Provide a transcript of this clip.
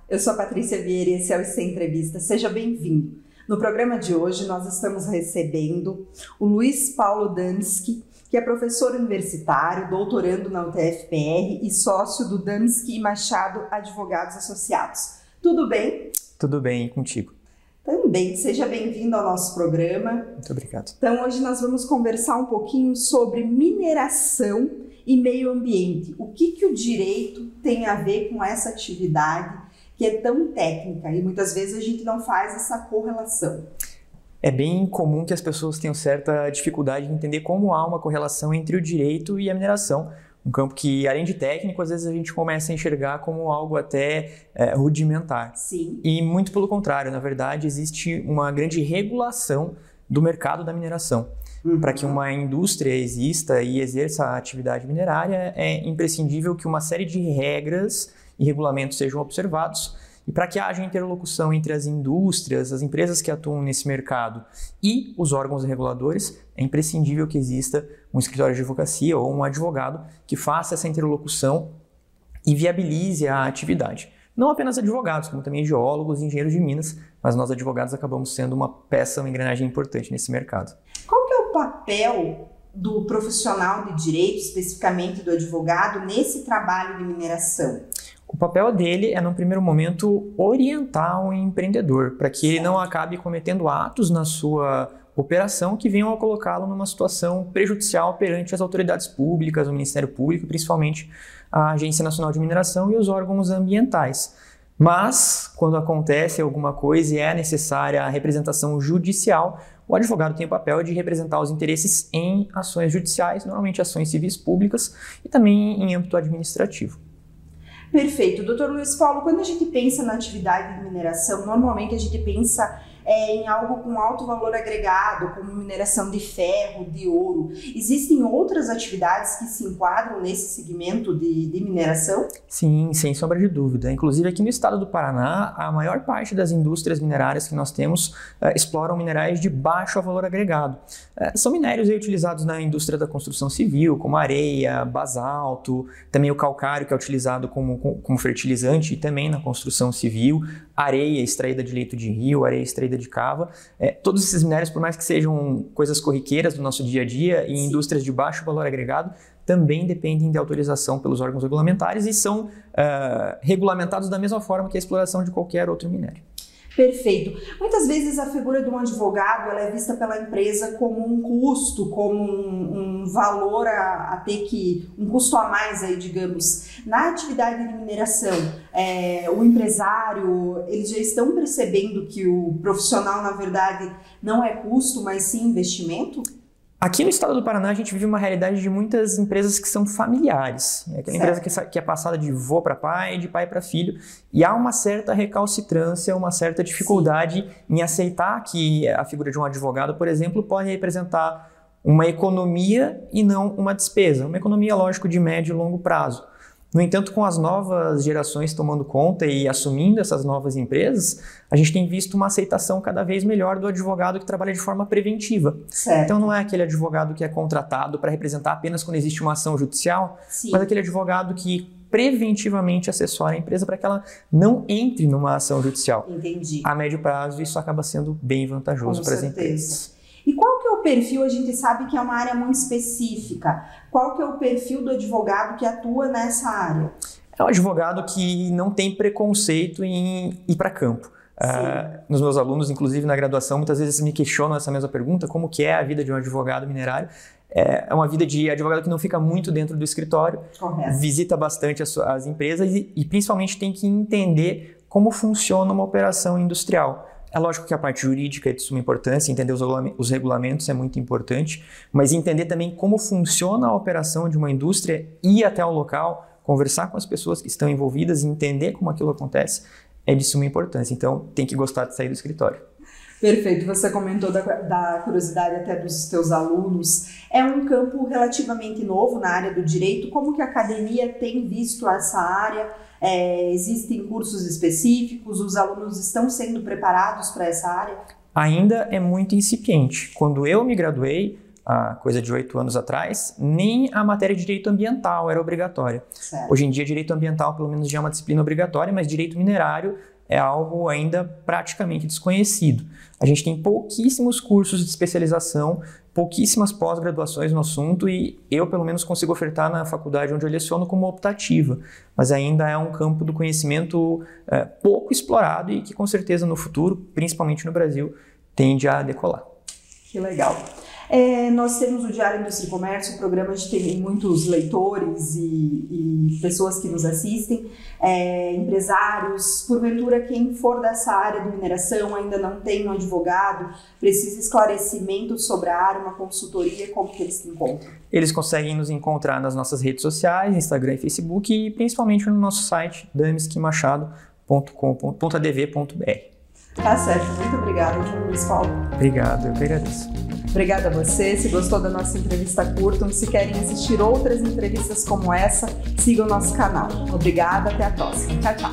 eu sou a Patrícia Vieira e esse é o IC Entrevista. Seja bem-vindo. No programa de hoje nós estamos recebendo o Luiz Paulo Damsky, que é professor universitário, doutorando na UTF-PR e sócio do Damsky e Machado Advogados Associados. Tudo bem? Tudo bem, e contigo? Também, seja bem-vindo ao nosso programa. Muito obrigado. Então hoje nós vamos conversar um pouquinho sobre mineração e meio ambiente. O que o direito tem a ver com essa atividade que é tão técnica e muitas vezes a gente não faz essa correlação? É bem comum que as pessoas tenham certa dificuldade de entender como há uma correlação entre o direito e a mineração. Um campo que, além de técnico, às vezes a gente começa a enxergar como algo até rudimentar. Sim. E muito pelo contrário, na verdade, existe uma grande regulação do mercado da mineração. Para que uma indústria exista e exerça a atividade minerária, é imprescindível que uma série de regras e regulamentos sejam observados. E para que haja interlocução entre as indústrias, as empresas que atuam nesse mercado e os órgãos reguladores, é imprescindível que exista um escritório de advocacia ou um advogado que faça essa interlocução e viabilize a atividade. Não apenas advogados, como também geólogos e engenheiros de minas, mas nós advogados acabamos sendo uma peça, uma engrenagem importante nesse mercado. Qual que é o papel do profissional de direito, especificamente do advogado, nesse trabalho de mineração? O papel dele é, num primeiro momento, orientar o empreendedor, para que ele não acabe cometendo atos na sua operação que venham a colocá-lo numa situação prejudicial perante as autoridades públicas, o Ministério Público, principalmente a Agência Nacional de Mineração e os órgãos ambientais. Mas, quando acontece alguma coisa e é necessária a representação judicial, o advogado tem o papel de representar os interesses em ações judiciais, normalmente ações civis públicas e também em âmbito administrativo. Perfeito. Doutor Luiz Paulo, quando a gente pensa na atividade de mineração, normalmente a gente pensa em algo com alto valor agregado, como mineração de ferro, de ouro. Existem outras atividades que se enquadram nesse segmento de mineração? Sim, sem sombra de dúvida. Inclusive aqui no estado do Paraná, a maior parte das indústrias minerárias que nós temos exploram minerais de baixo valor agregado. São minérios utilizados na indústria da construção civil, como areia, basalto, também o calcário, que é utilizado como fertilizante e também na construção civil, areia extraída de leito de rio, areia extraída de cava. Todos esses minérios, por mais que sejam coisas corriqueiras do nosso dia a dia e indústrias de baixo valor agregado, também dependem de autorização pelos órgãos regulamentares e são regulamentados da mesma forma que a exploração de qualquer outro minério. Perfeito. Muitas vezes a figura de um advogado ela é vista pela empresa como um custo, como um valor a ter que, um custo a mais aí, digamos. Na atividade de mineração, o empresário, eles já estão percebendo que o profissional, na verdade, não é custo, mas sim investimento? Aqui no estado do Paraná, a gente vive uma realidade de muitas empresas que são familiares. É aquela empresa que é passada de vô para pai, de pai para filho. E há uma certa recalcitrância, uma certa dificuldade em aceitar que a figura de um advogado, por exemplo, pode representar uma economia e não uma despesa. Uma economia, lógico, de médio e longo prazo. No entanto, com as novas gerações tomando conta e assumindo essas novas empresas, a gente tem visto uma aceitação cada vez melhor do advogado que trabalha de forma preventiva. Certo. Então não é aquele advogado que é contratado para representar apenas quando existe uma ação judicial, Sim. mas aquele advogado que preventivamente assessora a empresa para que ela não entre numa ação judicial. Entendi. A médio prazo, isso acaba sendo bem vantajoso para as empresas. E qual que é o perfil? A gente sabe que é uma área muito específica. Qual que é o perfil do advogado que atua nessa área? É um advogado que não tem preconceito em ir para campo. Nos meus alunos, inclusive na graduação, muitas vezes me questionam essa mesma pergunta, como que é a vida de um advogado minerário. É uma vida de advogado que não fica muito dentro do escritório, Correto. Visita bastante as empresas e principalmente tem que entender como funciona uma operação industrial. É lógico que a parte jurídica é de suma importância, entender os regulamentos é muito importante, mas entender também como funciona a operação de uma indústria, ir até o local, conversar com as pessoas que estão envolvidas e entender como aquilo acontece é de suma importância. Então, tem que gostar de sair do escritório. Perfeito, você comentou da curiosidade até dos teus alunos. É um campo relativamente novo na área do direito. Como que a academia tem visto essa área? Existem cursos específicos? Os alunos estão sendo preparados para essa área? Ainda é muito incipiente. Quando eu me graduei, há coisa de 8 anos atrás, nem a matéria de direito ambiental era obrigatória. Certo. Hoje em dia, direito ambiental, pelo menos, já é uma disciplina obrigatória, mas direito minerário é algo ainda praticamente desconhecido. A gente tem pouquíssimos cursos de especialização, pouquíssimas pós-graduações no assunto e eu, pelo menos, consigo ofertar na faculdade onde eu leciono como optativa, mas ainda é um campo do conhecimento pouco explorado e que, com certeza, no futuro, principalmente no Brasil, tende a decolar. Que legal. Nós temos o Diário Indústria e Comércio, o programa que tem muitos leitores e pessoas que nos assistem, empresários. Porventura, quem for dessa área de mineração ainda não tem um advogado, precisa esclarecimento sobre a área, uma consultoria, como que eles se encontram? Eles conseguem nos encontrar nas nossas redes sociais, Instagram e Facebook, e principalmente no nosso site, damesquimachado.com.adv.br. Tá certo, muito obrigada, João Luiz Paulo. Obrigado, eu que agradeço. Obrigada a você. Se gostou da nossa entrevista, curtam. Se querem assistir outras entrevistas como essa, sigam o nosso canal. Obrigada, até a próxima. Tchau, tchau.